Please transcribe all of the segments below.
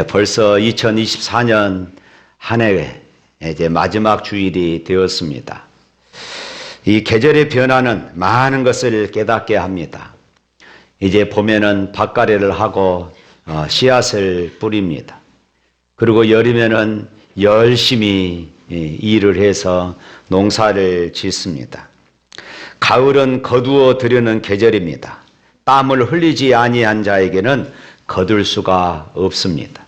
벌써 2024년 한 해 이제 마지막 주일이 되었습니다. 이 계절의 변화는 많은 것을 깨닫게 합니다. 이제 봄에는 밭가래를 하고 씨앗을 뿌립니다. 그리고 여름에는 열심히 일을 해서 농사를 짓습니다. 가을은 거두어 들여는 계절입니다. 땀을 흘리지 아니한 자에게는 거둘 수가 없습니다.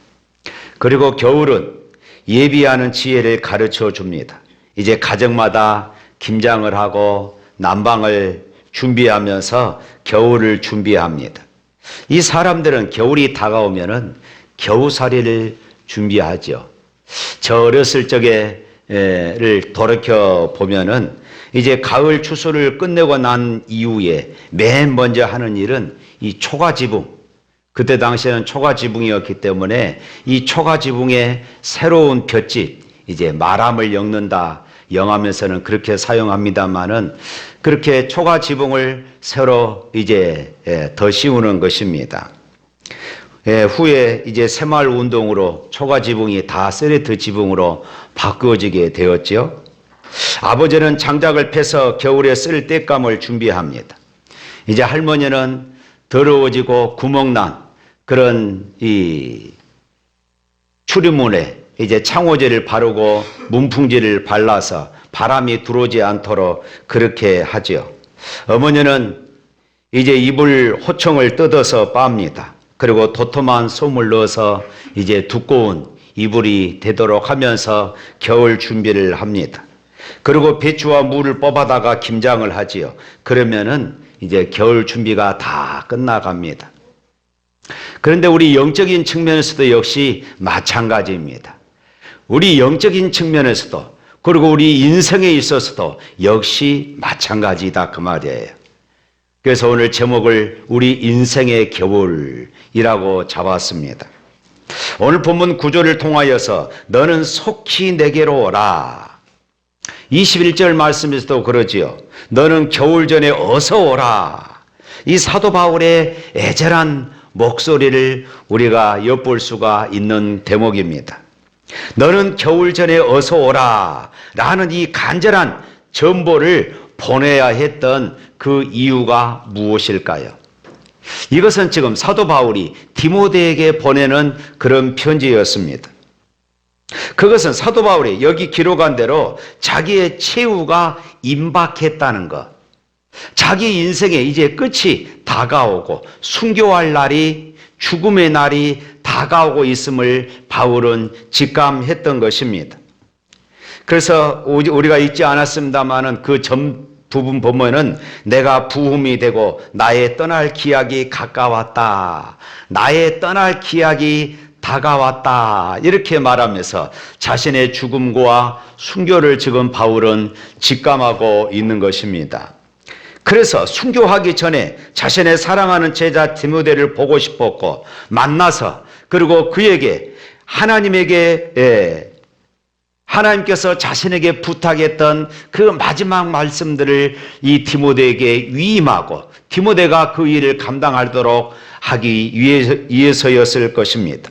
그리고 겨울은 예비하는 지혜를 가르쳐 줍니다. 이제 가정마다 김장을 하고 난방을 준비하면서 겨울을 준비합니다. 이 사람들은 겨울이 다가오면은 겨우살이를 준비하죠. 저 어렸을 적에를 돌이켜 보면은 이제 가을 추수를 끝내고 난 이후에 맨 먼저 하는 일은 이 초가지붕, 그때 당시에는 초가지붕이었기 때문에 이 초가지붕에 새로운 볏짚, 이제 마람을 엮는다, 영하면서는 그렇게 사용합니다만은 그렇게 초가지붕을 새로 이제 더 씌우는 것입니다. 후에 이제 새마을 운동으로 초가지붕이 다 세레트 지붕으로 바꾸어지게 되었죠. 아버지는 장작을 패서 겨울에 쓸 땔감을 준비합니다. 이제 할머니는 더러워지고 구멍난 그런 이 출입문에 이제 창호제를 바르고 문풍지를 발라서 바람이 들어오지 않도록 그렇게 하죠. 어머니는 이제 이불 호청을 뜯어서 빱니다. 그리고 도톰한 솜을 넣어서 이제 두꺼운 이불이 되도록 하면서 겨울 준비를 합니다. 그리고 배추와 물을 뽑아다가 김장을 하지요. 그러면은 이제 겨울 준비가 다 끝나갑니다. 그런데 우리 영적인 측면에서도 역시 마찬가지입니다. 우리 영적인 측면에서도 그리고 우리 인생에 있어서도 역시 마찬가지다 그 말이에요. 그래서 오늘 제목을 우리 인생의 겨울이라고 잡았습니다. 오늘 본문 구절을 통하여서 너는 속히 내게로 오라. 21절 말씀에서도 그러지요. 너는 겨울 전에 어서 오라. 이 사도 바울의 애절한 목소리를 우리가 엿볼 수가 있는 대목입니다. 너는 겨울 전에 어서 오라 라는 이 간절한 전보를 보내야 했던 그 이유가 무엇일까요? 이것은 지금 사도 바울이 디모데에게 보내는 그런 편지였습니다. 그것은 사도 바울이 여기 기록한 대로 자기의 최후가 임박했다는 것, 자기 인생의 이제 끝이 다가오고 순교할 날이, 죽음의 날이 다가오고 있음을 바울은 직감했던 것입니다. 그래서 우리가 읽지 않았습니다마는 그 전 부분 보면은 내가 부흥이 되고 나의 떠날 기약이 가까웠다, 나의 떠날 기약이 다가왔다, 이렇게 말하면서 자신의 죽음과 순교를 지금 바울은 직감하고 있는 것입니다. 그래서 순교하기 전에 자신의 사랑하는 제자 디모데를 보고 싶었고 만나서, 그리고 그에게 하나님께서 자신에게 부탁했던 그 마지막 말씀들을 이 디모데에게 위임하고 디모데가 그 일을 감당하도록 하기 위해서였을 것입니다.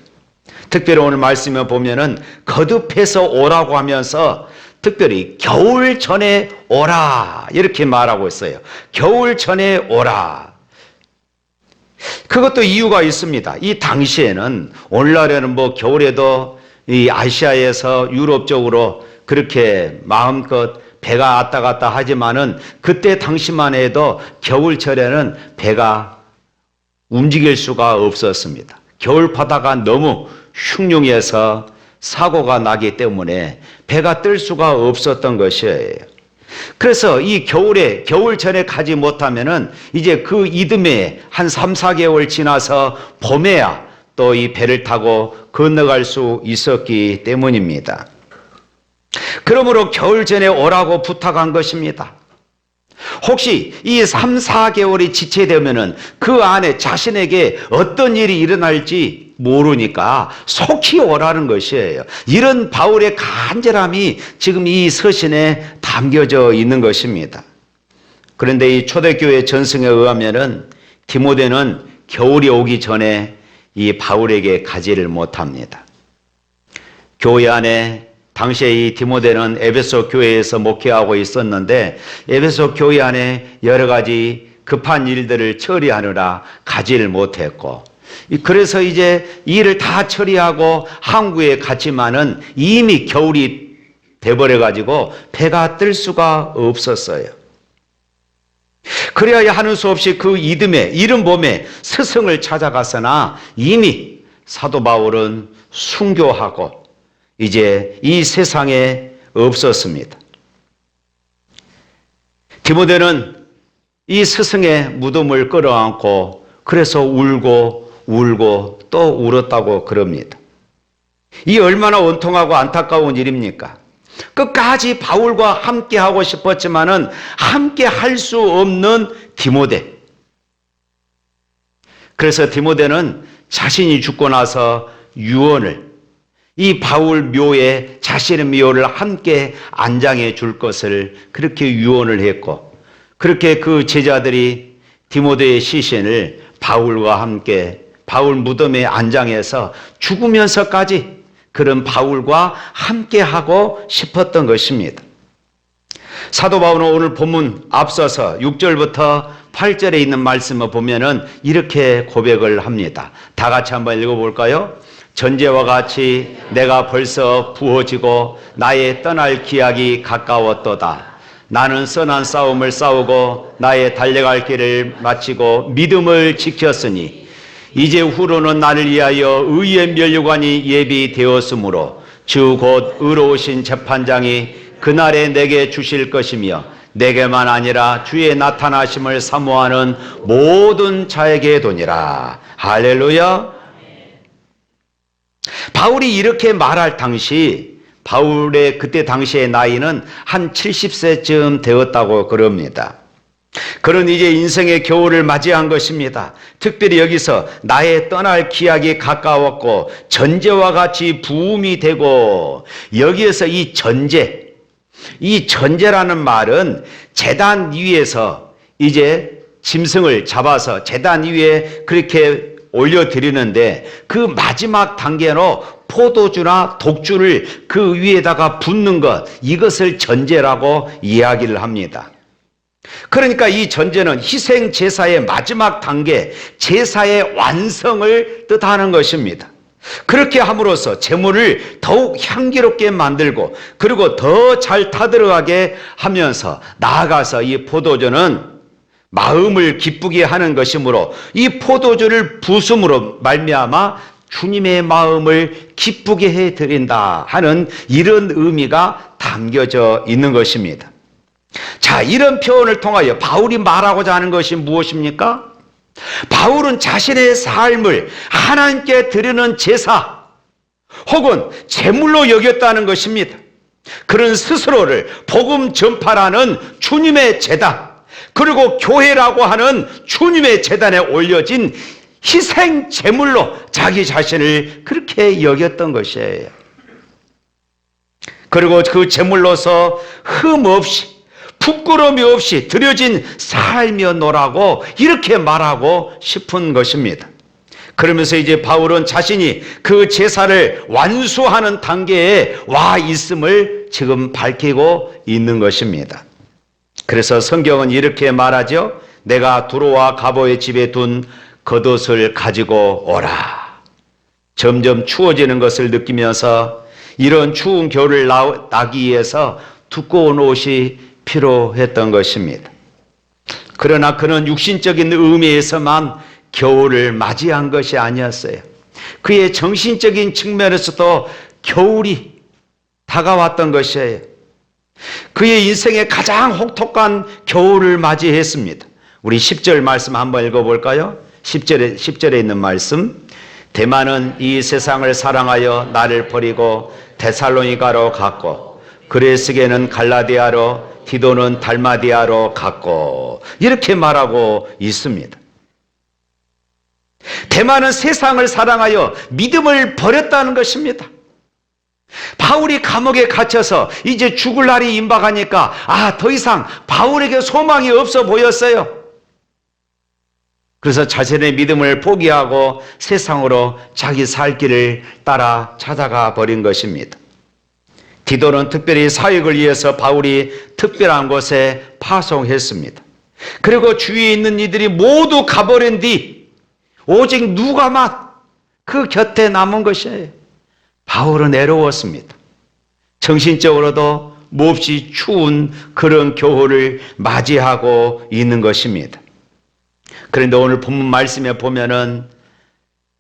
특별히 오늘 말씀에 보면은 거듭해서 오라고 하면서 특별히 겨울 전에 오라 이렇게 말하고 있어요. 겨울 전에 오라. 그것도 이유가 있습니다. 이 당시에는, 오늘날에는 뭐 겨울에도 이 아시아에서 유럽 쪽으로 그렇게 마음껏 배가 왔다 갔다 하지만은 그때 당시만 해도 겨울철에는 배가 움직일 수가 없었습니다. 겨울 바다가 너무 흉흉해서 사고가 나기 때문에 배가 뜰 수가 없었던 것이에요. 그래서 이 겨울철에 가지 못하면은 이제 그 이듬해 한 3, 4개월 지나서 봄에야 또 이 배를 타고 건너갈 수 있었기 때문입니다. 그러므로 겨울 전에 오라고 부탁한 것입니다. 혹시 이 3, 4개월이 지체되면은 그 안에 자신에게 어떤 일이 일어날지 모르니까 속히 오라는 것이에요. 이런 바울의 간절함이 지금 이 서신에 담겨져 있는 것입니다. 그런데 이 초대교회 전승에 의하면은 디모데는 겨울이 오기 전에 이 바울에게 가지를 못합니다. 교회 안에 당시에 이 디모데는 에베소 교회에서 목회하고 있었는데 에베소 교회 안에 여러 가지 급한 일들을 처리하느라 가지를 못했고, 그래서 이제 일을 다 처리하고 항구에 갔지만은 이미 겨울이 돼버려 가지고 배가 뜰 수가 없었어요. 그래야 하는 수 없이 그 이듬해 이른 봄에 스승을 찾아갔으나 이미 사도 바울은 순교하고 이제 이 세상에 없었습니다. 디모데는 이 스승의 무덤을 끌어안고 그래서 울고 또 울었다고 그럽니다. 이 얼마나 원통하고 안타까운 일입니까? 끝까지 바울과 함께 하고 싶었지만은 함께 할 수 없는 디모데. 그래서 디모데는 자신이 죽고 나서 유언을, 이 바울 묘에 자신의 묘를 함께 안장해 줄 것을 그렇게 유언을 했고, 그렇게 그 제자들이 디모데의 시신을 바울과 함께 바울 무덤에 안장해서 죽으면서까지 그런 바울과 함께 하고 싶었던 것입니다. 사도 바울은 오늘 본문 앞서서 6절부터 8절에 있는 말씀을 보면은 이렇게 고백을 합니다. 다 같이 한번 읽어볼까요? 전제와 같이 내가 벌써 부어지고 나의 떠날 기약이 가까웠도다. 나는 선한 싸움을 싸우고 나의 달려갈 길을 마치고 믿음을 지켰으니 이제 후로는 나를 위하여 의의 면류관이 예비되었으므로 주 곧 의로우신 재판장이 그날에 내게 주실 것이며 내게만 아니라 주의 나타나심을 사모하는 모든 자에게 도니라. 할렐루야. 바울이 이렇게 말할 당시 바울의 그때 당시의 나이는 한 70세쯤 되었다고 그럽니다. 그는 이제 인생의 겨울을 맞이한 것입니다. 특별히 여기서 나의 떠날 기약이 가까웠고 전제와 같이 부음이 되고, 여기에서 이 전제라는 말은 제단 위에서 이제 짐승을 잡아서 제단 위에 그렇게 올려드리는데 그 마지막 단계로 포도주나 독주를 그 위에다가 붓는 것, 이것을 전제라고 이야기를 합니다. 그러니까 이 전제는 희생 제사의 마지막 단계, 제사의 완성을 뜻하는 것입니다. 그렇게 함으로써 제물을 더욱 향기롭게 만들고 그리고 더 잘 타들어가게 하면서 나아가서 이 포도주는 마음을 기쁘게 하는 것이므로 이 포도주를 부음으로 말미암아 주님의 마음을 기쁘게 해드린다 하는 이런 의미가 담겨져 있는 것입니다. 자, 이런 표현을 통하여 바울이 말하고자 하는 것이 무엇입니까? 바울은 자신의 삶을 하나님께 드리는 제사 혹은 제물로 여겼다는 것입니다. 그런 스스로를 복음 전파라는 주님의 제단, 그리고 교회라고 하는 주님의 제단에 올려진 희생 제물로 자기 자신을 그렇게 여겼던 것이에요. 그리고 그 제물로서 흠 없이 부끄러움이 없이 드려진 삶이었노라고 이렇게 말하고 싶은 것입니다. 그러면서 이제 바울은 자신이 그 제사를 완수하는 단계에 와 있음을 지금 밝히고 있는 것입니다. 그래서 성경은 이렇게 말하죠. 내가 두로와 가보의 집에 둔 겉옷을 가지고 오라. 점점 추워지는 것을 느끼면서 이런 추운 겨울을 나기 위해서 두꺼운 옷이 필요했던 것입니다. 그러나 그는 육신적인 의미에서만 겨울을 맞이한 것이 아니었어요. 그의 정신적인 측면에서도 겨울이 다가왔던 것이에요. 그의 인생의 가장 혹독한 겨울을 맞이했습니다. 우리 10절 말씀 한번 읽어볼까요? 10절에 있는 말씀. 데마는 이 세상을 사랑하여 나를 버리고 데살로니가로 갔고 그레스게는 갈라디아로 디도는 달마디아로 갔고 이렇게 말하고 있습니다. 데마는 세상을 사랑하여 믿음을 버렸다는 것입니다. 바울이 감옥에 갇혀서 이제 죽을 날이 임박하니까 더 이상 바울에게 소망이 없어 보였어요. 그래서 자신의 믿음을 포기하고 세상으로 자기 살 길을 따라 찾아가 버린 것입니다. 디도는 특별히 사역을 위해서 바울이 특별한 곳에 파송했습니다. 그리고 주위에 있는 이들이 모두 가버린 뒤 오직 누가만 그 곁에 남은 것이에요. 바울은 애로웠습니다. 정신적으로도 몹시 추운 그런 겨울을 맞이하고 있는 것입니다. 그런데 오늘 본문 말씀에 보면은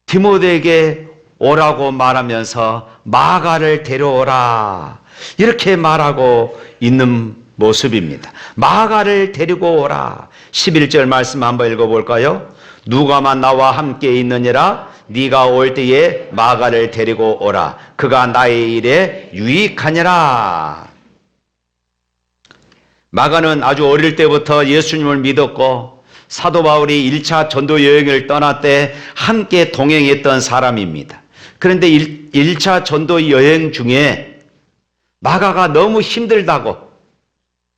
디모데에게 오라고 말하면서 마가를 데려오라 이렇게 말하고 있는 모습입니다. 마가를 데리고 오라. 11절 말씀 한번 읽어볼까요? 누가만 나와 함께 있느니라 네가 올 때에 마가를 데리고 오라. 그가 나의 일에 유익하니라. 마가는 아주 어릴 때부터 예수님을 믿었고 사도 바울이 1차 전도 여행을 떠날 때 함께 동행했던 사람입니다. 그런데 1차 전도 여행 중에 마가가 너무 힘들다고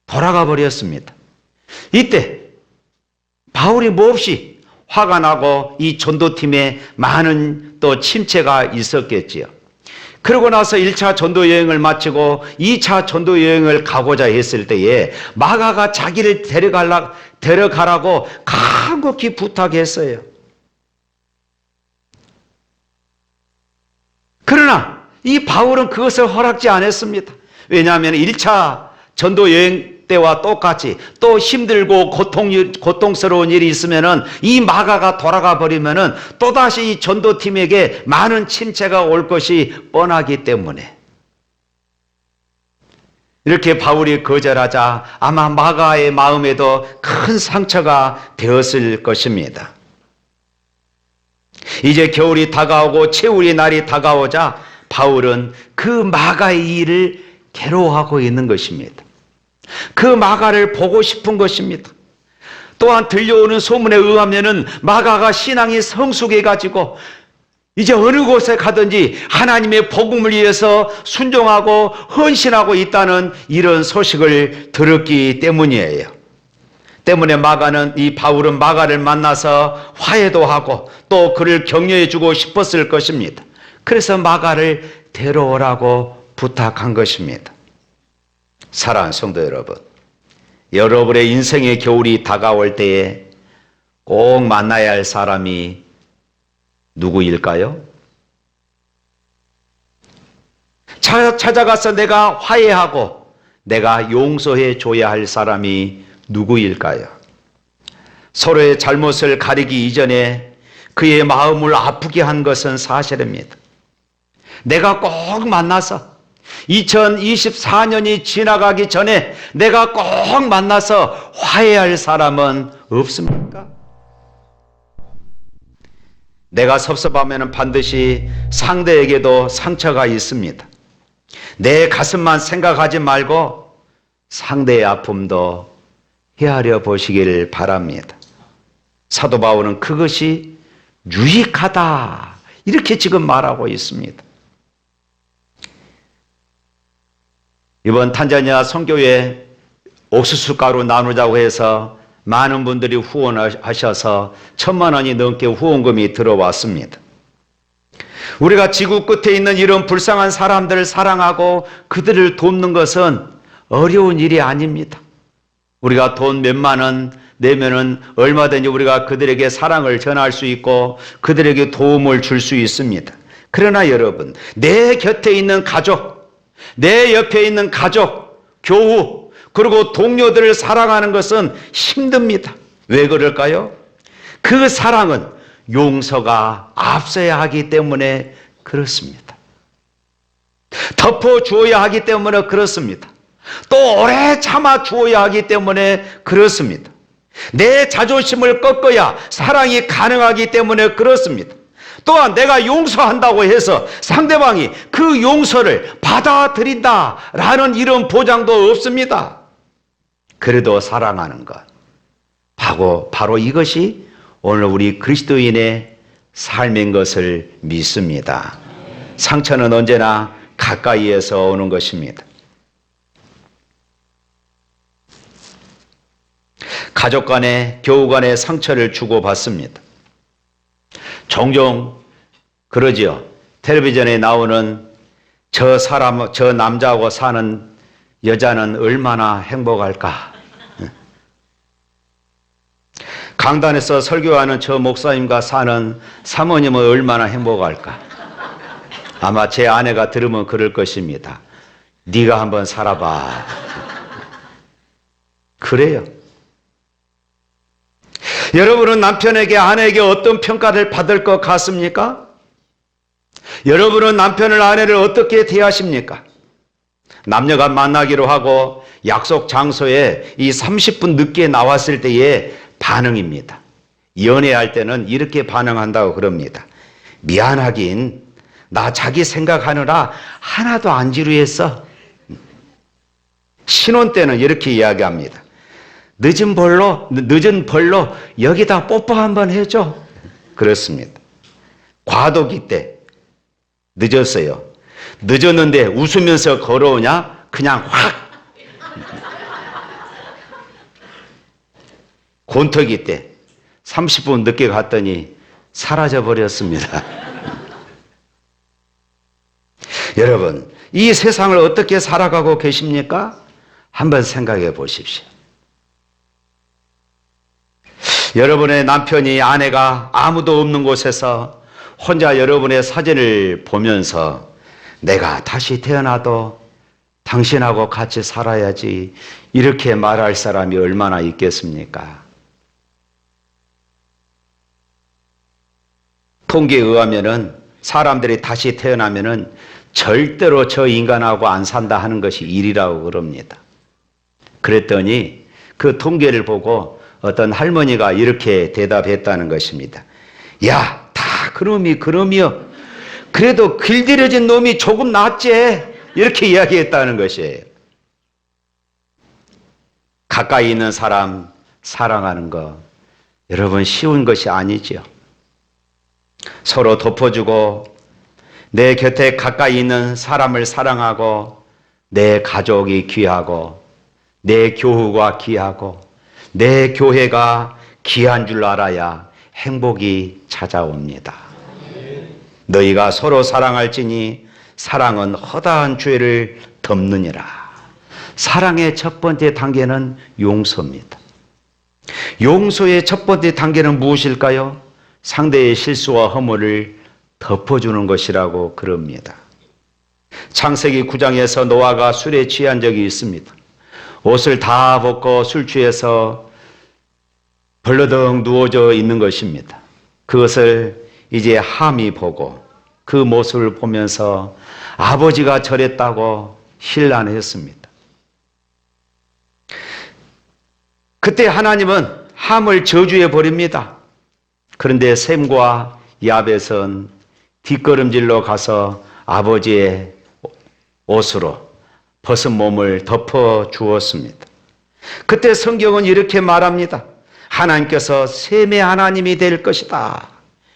돌아가 버렸습니다. 이때 바울이 몹시 화가 나고 이 전도팀에 많은 또 침체가 있었겠지요. 그러고 나서 1차 전도 여행을 마치고 2차 전도 여행을 가고자 했을 때에 마가가 자기를 데려가라고 간곡히 부탁했어요. 그러나 이 바울은 그것을 허락지 않았습니다. 왜냐하면 1차 전도 여행 때와 똑같이 또 힘들고 고통스러운 일이 있으면은 이 마가가 돌아가 버리면은 또다시 이 전도팀에게 많은 침체가 올 것이 뻔하기 때문에 이렇게 바울이 거절하자 아마 마가의 마음에도 큰 상처가 되었을 것입니다. 이제 겨울이 다가오고 채울이 날이 다가오자 바울은 그 마가의 일을 괴로워하고 있는 것입니다. 그 마가를 보고 싶은 것입니다. 또한 들려오는 소문에 의하면은 마가가 신앙이 성숙해 가지고 이제 어느 곳에 가든지 하나님의 복음을 위해서 순종하고 헌신하고 있다는 이런 소식을 들었기 때문이에요. 때문에 이 바울은 마가를 만나서 화해도 하고 또 그를 격려해 주고 싶었을 것입니다. 그래서 마가를 데려오라고 부탁한 것입니다. 사랑하는 성도 여러분, 여러분의 인생의 겨울이 다가올 때에 꼭 만나야 할 사람이 누구일까요? 찾아가서 내가 화해하고 내가 용서해 줘야 할 사람이 누구일까요? 서로의 잘못을 가리기 이전에 그의 마음을 아프게 한 것은 사실입니다. 내가 꼭 만나서 2024년이 지나가기 전에 내가 꼭 만나서 화해할 사람은 없습니까? 내가 섭섭하면 반드시 상대에게도 상처가 있습니다. 내 가슴만 생각하지 말고 상대의 아픔도 헤아려 보시길 바랍니다. 사도 바울은 그것이 유익하다 이렇게 지금 말하고 있습니다. 이번 탄자니아 선교회 옥수수 가루 나누자고 해서 많은 분들이 후원하셔서 1,000만 원이 넘게 후원금이 들어왔습니다. 우리가 지구 끝에 있는 이런 불쌍한 사람들을 사랑하고 그들을 돕는 것은 어려운 일이 아닙니다. 우리가 돈 몇만 원 내면은 얼마든지 우리가 그들에게 사랑을 전할 수 있고 그들에게 도움을 줄 수 있습니다. 그러나 여러분, 내 곁에 있는 가족, 내 옆에 있는 가족, 교우, 그리고 동료들을 사랑하는 것은 힘듭니다. 왜 그럴까요? 그 사랑은 용서가 앞서야 하기 때문에 그렇습니다. 덮어주어야 하기 때문에 그렇습니다. 또 오래 참아 주어야 하기 때문에 그렇습니다. 내 자존심을 꺾어야 사랑이 가능하기 때문에 그렇습니다. 또한 내가 용서한다고 해서 상대방이 그 용서를 받아들인다라는 이런 보장도 없습니다. 그래도 사랑하는 것, 바로 이것이 오늘 우리 그리스도인의 삶인 것을 믿습니다. 상처는 언제나 가까이에서 오는 것입니다. 가족 간에 교우 간에 상처를 주고받습니다. 종종 그러지요. 텔레비전에 나오는 저 남자하고 사는 여자는 얼마나 행복할까. 강단에서 설교하는 저 목사님과 사는 사모님은 얼마나 행복할까. 아마 제 아내가 들으면 그럴 것입니다. 네가 한번 살아봐. 그래요. 여러분은 남편에게 아내에게 어떤 평가를 받을 것 같습니까? 여러분은 남편을 아내를 어떻게 대하십니까? 남녀가 만나기로 하고 약속 장소에 이 30분 늦게 나왔을 때의 반응입니다. 연애할 때는 이렇게 반응한다고 그럽니다. 미안하긴 나 자기 생각하느라 하나도 안 지루했어. 신혼 때는 이렇게 이야기합니다. 늦은 벌로 여기다 뽀뽀 한번 해줘. 그렇습니다. 과도기 때 늦었어요. 늦었는데 웃으면서 걸어오냐? 그냥 확. 곤터기 때 30분 늦게 갔더니 사라져 버렸습니다. 여러분, 이 세상을 어떻게 살아가고 계십니까? 한번 생각해 보십시오. 여러분의 남편이 아내가 아무도 없는 곳에서 혼자 여러분의 사진을 보면서 내가 다시 태어나도 당신하고 같이 살아야지 이렇게 말할 사람이 얼마나 있겠습니까? 통계에 의하면은 사람들이 다시 태어나면은 절대로 저 인간하고 안 산다 하는 것이 일이라고 그럽니다. 그랬더니 그 통계를 보고 어떤 할머니가 이렇게 대답했다는 것입니다. 야, 다 그놈이요. 그래도 길들여진 놈이 조금 낫지. 이렇게 이야기했다는 것이에요. 가까이 있는 사람 사랑하는 거 여러분 쉬운 것이 아니죠. 서로 덮어주고 내 곁에 가까이 있는 사람을 사랑하고 내 가족이 귀하고 내 교우가 귀하고 내 교회가 귀한 줄 알아야 행복이 찾아옵니다. 너희가 서로 사랑할지니 사랑은 허다한 죄를 덮느니라. 사랑의 첫 번째 단계는 용서입니다. 용서의 첫 번째 단계는 무엇일까요? 상대의 실수와 허물을 덮어주는 것이라고 그럽니다. 창세기 9장에서 노아가 술에 취한 적이 있습니다. 옷을 다 벗고 술 취해서 벌러덩 누워져 있는 것입니다. 그것을 이제 함이 보고 그 모습을 보면서 아버지가 저랬다고 힐난했습니다. 그때 하나님은 함을 저주해 버립니다. 그런데 셈과 야벳은 뒷걸음질로 가서 아버지의 옷으로 벗은 몸을 덮어 주었습니다. 그때 성경은 이렇게 말합니다. 하나님께서 셈의 하나님이 될 것이다.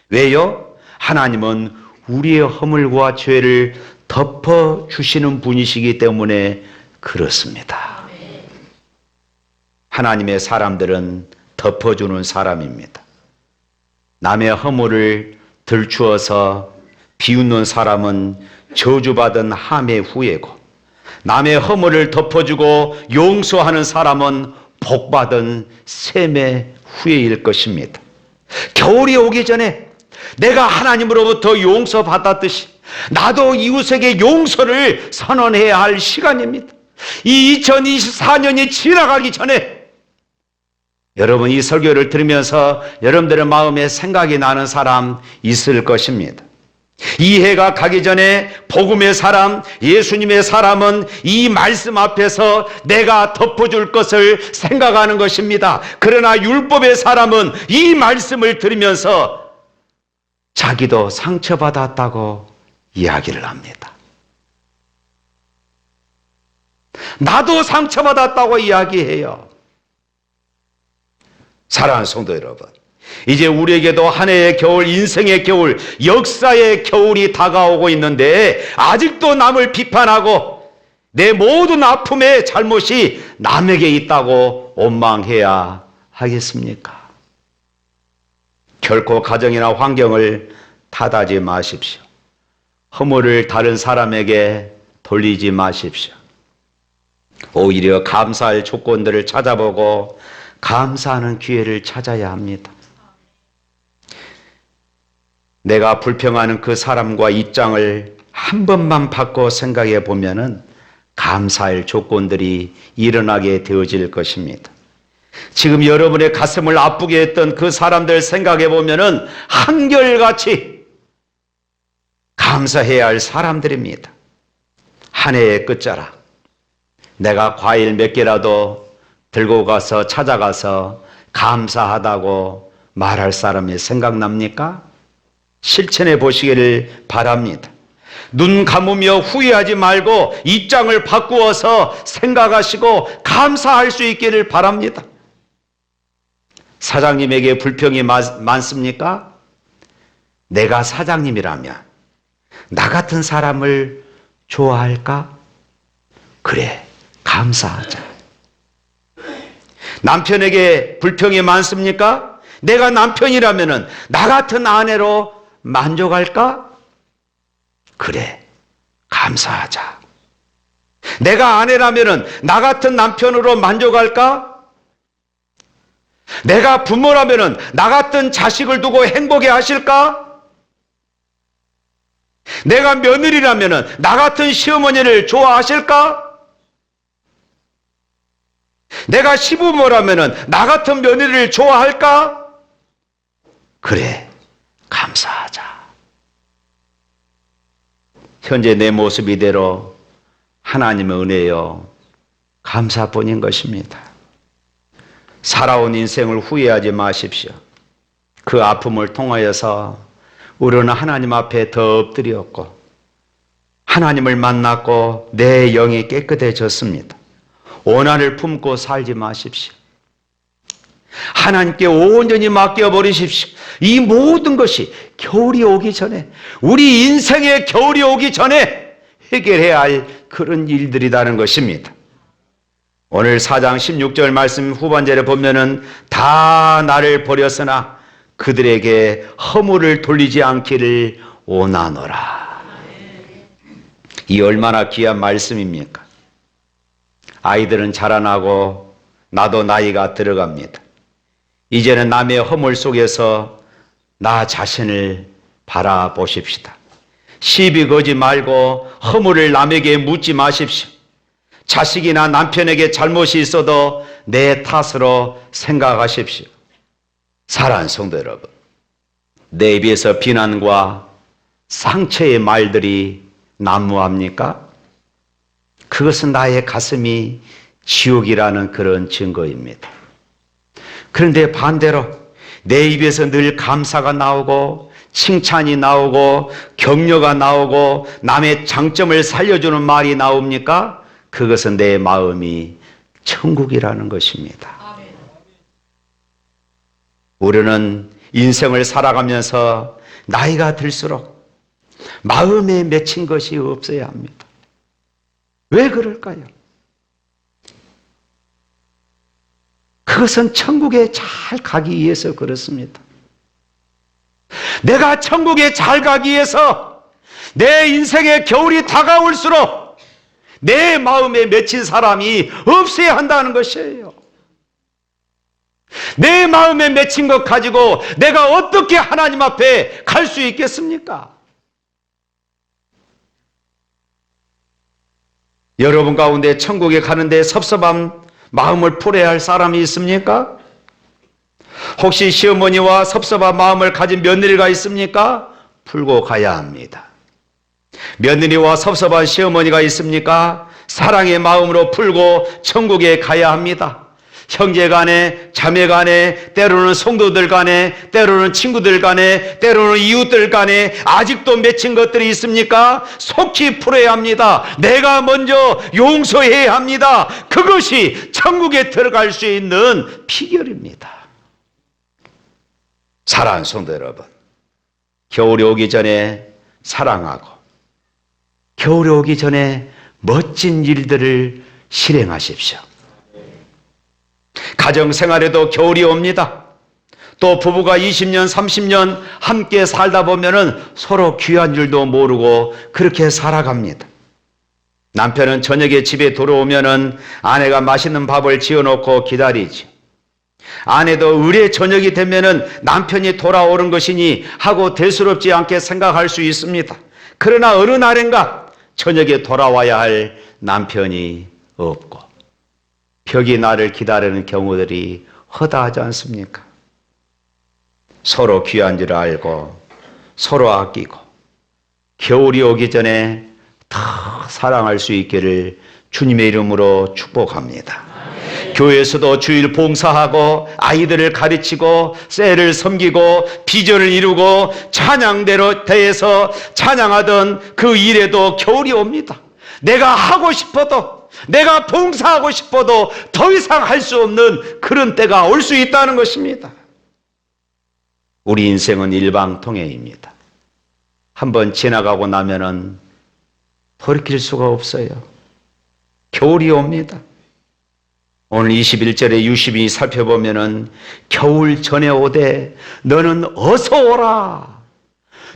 왜요? 하나님은 우리의 허물과 죄를 덮어 주시는 분이시기 때문에 그렇습니다. 하나님의 사람들은 덮어주는 사람입니다. 남의 허물을 들추어서 비웃는 사람은 저주받은 함의 후예고, 남의 허물을 덮어주고 용서하는 사람은 복받은 셈의 후예일 것입니다. 겨울이 오기 전에 내가 하나님으로부터 용서받았듯이 나도 이웃에게 용서를 선언해야 할 시간입니다. 이 2024년이 지나가기 전에 여러분 이 설교를 들으면서 여러분들의 마음에 생각이 나는 사람 있을 것입니다. 이 해가 가기 전에 복음의 사람, 예수님의 사람은 이 말씀 앞에서 내가 덮어줄 것을 생각하는 것입니다. 그러나 율법의 사람은 이 말씀을 들으면서 자기도 상처받았다고 이야기를 합니다. 나도 상처받았다고 이야기해요. 사랑하는 성도 여러분, 이제 우리에게도 한 해의 겨울, 인생의 겨울, 역사의 겨울이 다가오고 있는데 아직도 남을 비판하고 내 모든 아픔의 잘못이 남에게 있다고 원망해야 하겠습니까? 결코 가정이나 환경을 탓하지 마십시오. 허물을 다른 사람에게 돌리지 마십시오. 오히려 감사할 조건들을 찾아보고 감사하는 기회를 찾아야 합니다. 내가 불평하는 그 사람과 입장을 한 번만 바꿔 생각해 보면은 감사할 조건들이 일어나게 되어질 것입니다. 지금 여러분의 가슴을 아프게 했던 그 사람들 생각해 보면은 한결같이 감사해야 할 사람들입니다. 한 해의 끝자락, 내가 과일 몇 개라도 들고 가서 찾아가서 감사하다고 말할 사람이 생각납니까? 실천해 보시기를 바랍니다. 눈 감으며 후회하지 말고 입장을 바꾸어서 생각하시고 감사할 수 있기를 바랍니다. 사장님에게 불평이 많습니까? 내가 사장님이라면 나 같은 사람을 좋아할까? 그래, 감사하자. 남편에게 불평이 많습니까? 내가 남편이라면 나 같은 아내로 만족할까? 그래, 감사하자. 내가 아내라면 나 같은 남편으로 만족할까? 내가 부모라면 나 같은 자식을 두고 행복해 하실까? 내가 며느리라면 나 같은 시어머니를 좋아하실까? 내가 시부모라면 나 같은 며느리를 좋아할까? 그래, 감사하자. 현재 내 모습 이대로 하나님의 은혜요 감사뿐인 것입니다. 살아온 인생을 후회하지 마십시오. 그 아픔을 통하여서 우리는 하나님 앞에 더 엎드렸고 하나님을 만났고 내 영이 깨끗해졌습니다. 오난을 품고 살지 마십시오. 하나님께 온전히 맡겨버리십시오. 이 모든 것이 겨울이 오기 전에, 우리 인생의 겨울이 오기 전에 해결해야 할 그런 일들이라는 것입니다. 오늘 4장 16절 말씀 후반절에 보면은 다 나를 버렸으나 그들에게 허물을 돌리지 않기를 원하노라. 이 얼마나 귀한 말씀입니까? 아이들은 자라나고 나도 나이가 들어갑니다. 이제는 남의 허물 속에서 나 자신을 바라보십시다. 시비 거지 말고 허물을 남에게 묻지 마십시오. 자식이나 남편에게 잘못이 있어도 내 탓으로 생각하십시오. 사랑하는 성도 여러분, 내 입에서 비난과 상처의 말들이 난무합니까? 그것은 나의 가슴이 지옥이라는 그런 증거입니다. 그런데 반대로 내 입에서 늘 감사가 나오고 칭찬이 나오고 격려가 나오고 남의 장점을 살려주는 말이 나옵니까? 그것은 내 마음이 천국이라는 것입니다. 우리는 인생을 살아가면서 나이가 들수록 마음에 맺힌 것이 없어야 합니다. 왜 그럴까요? 그것은 천국에 잘 가기 위해서 그렇습니다. 내가 천국에 잘 가기 위해서 내 인생의 겨울이 다가올수록 내 마음에 맺힌 사람이 없어야 한다는 것이에요. 내 마음에 맺힌 것 가지고 내가 어떻게 하나님 앞에 갈 수 있겠습니까? 여러분 가운데 천국에 가는데 섭섭한 마음을 풀어야 할 사람이 있습니까? 혹시 시어머니와 섭섭한 마음을 가진 며느리가 있습니까? 풀고 가야 합니다. 며느리와 섭섭한 시어머니가 있습니까? 사랑의 마음으로 풀고 천국에 가야 합니다. 형제 간에, 자매 간에, 때로는 성도들 간에, 때로는 친구들 간에, 때로는 이웃들 간에 아직도 맺힌 것들이 있습니까? 속히 풀어야 합니다. 내가 먼저 용서해야 합니다. 그것이 천국에 들어갈 수 있는 비결입니다. 사랑하는 성도 여러분, 겨울이 오기 전에 사랑하고 겨울이 오기 전에 멋진 일들을 실행하십시오. 가정생활에도 겨울이 옵니다. 또 부부가 20년, 30년 함께 살다 보면은 서로 귀한 줄도 모르고 그렇게 살아갑니다. 남편은 저녁에 집에 들어오면은 아내가 맛있는 밥을 지어놓고 기다리지. 아내도 의례 저녁이 되면은 남편이 돌아오는 것이니 하고 대수롭지 않게 생각할 수 있습니다. 그러나 어느 날인가 저녁에 돌아와야 할 남편이 없고 벽이 나를 기다리는 경우들이 허다하지 않습니까? 서로 귀한 줄 알고 서로 아끼고 겨울이 오기 전에 더 사랑할 수 있기를 주님의 이름으로 축복합니다. 교회에서도 주일 봉사하고 아이들을 가르치고 셀을 섬기고 비전을 이루고 찬양대로 대해서 찬양하던 그 일에도 겨울이 옵니다. 내가 하고 싶어도 내가 봉사하고 싶어도 더 이상 할 수 없는 그런 때가 올 수 있다는 것입니다. 우리 인생은 일방통행입니다. 한번 지나가고 나면은 돌이킬 수가 없어요. 겨울이 옵니다. 오늘 21절에 유심히 살펴보면은 겨울 전에 오되 너는 어서 오라.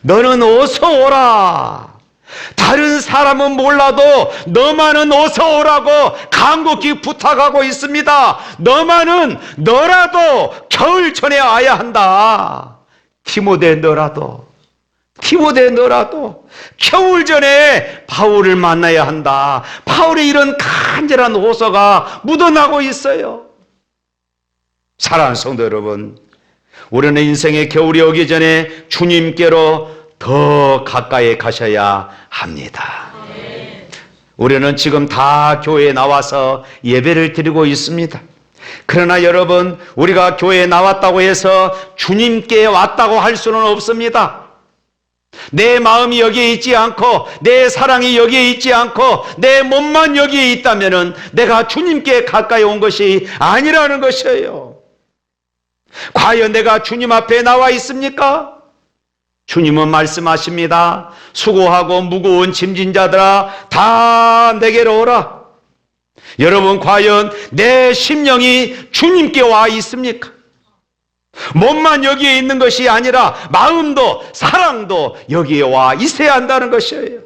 너는 어서 오라. 다른 사람은 몰라도 너만은 어서 오라고 간곡히 부탁하고 있습니다. 너라도 겨울 전에 와야 한다. 디모데 너라도 겨울 전에 바울을 만나야 한다. 바울의 이런 간절한 호소가 묻어나고 있어요. 사랑하는 성도 여러분, 우리는 인생의 겨울이 오기 전에 주님께로 더 가까이 가셔야 합니다. 우리는 지금 다 교회에 나와서 예배를 드리고 있습니다. 그러나 여러분, 우리가 교회에 나왔다고 해서 주님께 왔다고 할 수는 없습니다. 내 마음이 여기에 있지 않고 내 사랑이 여기에 있지 않고 내 몸만 여기에 있다면 내가 주님께 가까이 온 것이 아니라는 것이에요. 과연 내가 주님 앞에 나와 있습니까? 주님은 말씀하십니다. 수고하고 무거운 짐진 자들아 다 내게로 오라. 여러분, 과연 내 심령이 주님께 와 있습니까? 몸만 여기에 있는 것이 아니라 마음도 사랑도 여기에 와 있어야 한다는 것이에요.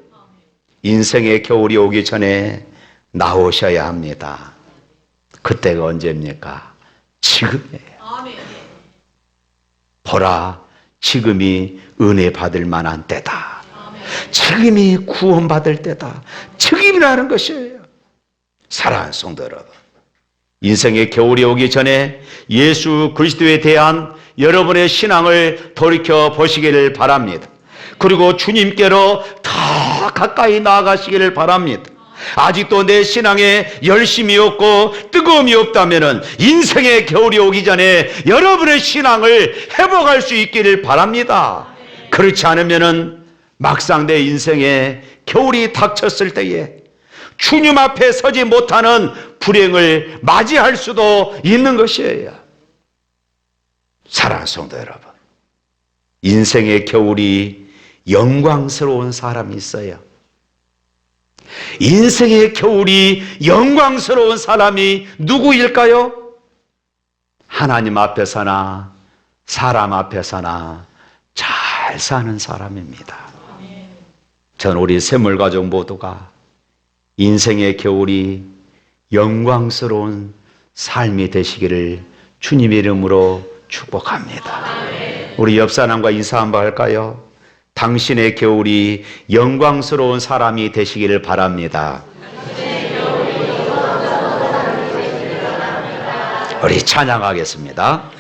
인생의 겨울이 오기 전에 나오셔야 합니다. 그때가 언제입니까? 지금이에요. 보라, 지금이 은혜 받을 만한 때다. 지금이 구원받을 때다. 지금이라는 것이에요. 사랑하는 성도 여러분, 인생의 겨울이 오기 전에 예수 그리스도에 대한 여러분의 신앙을 돌이켜 보시기를 바랍니다. 그리고 주님께로 더 가까이 나아가시기를 바랍니다. 아직도 내 신앙에 열심이 없고 뜨거움이 없다면 인생의 겨울이 오기 전에 여러분의 신앙을 회복할 수 있기를 바랍니다. 그렇지 않으면 막상 내 인생에 겨울이 닥쳤을 때에 주님 앞에 서지 못하는 불행을 맞이할 수도 있는 것이에요. 사랑하는 성도 여러분, 인생의 겨울이 영광스러운 사람이 있어요. 인생의 겨울이 영광스러운 사람이 누구일까요? 하나님 앞에서나 사람 앞에서나 잘 사는 사람입니다. 전 우리 샘물가족 모두가 인생의 겨울이 영광스러운 삶이 되시기를 주님의 이름으로 축복합니다. 우리 옆 사람과 인사 한번 할까요? 당신의 겨울이 영광스러운 사람이 되시기를 바랍니다. 우리 찬양하겠습니다.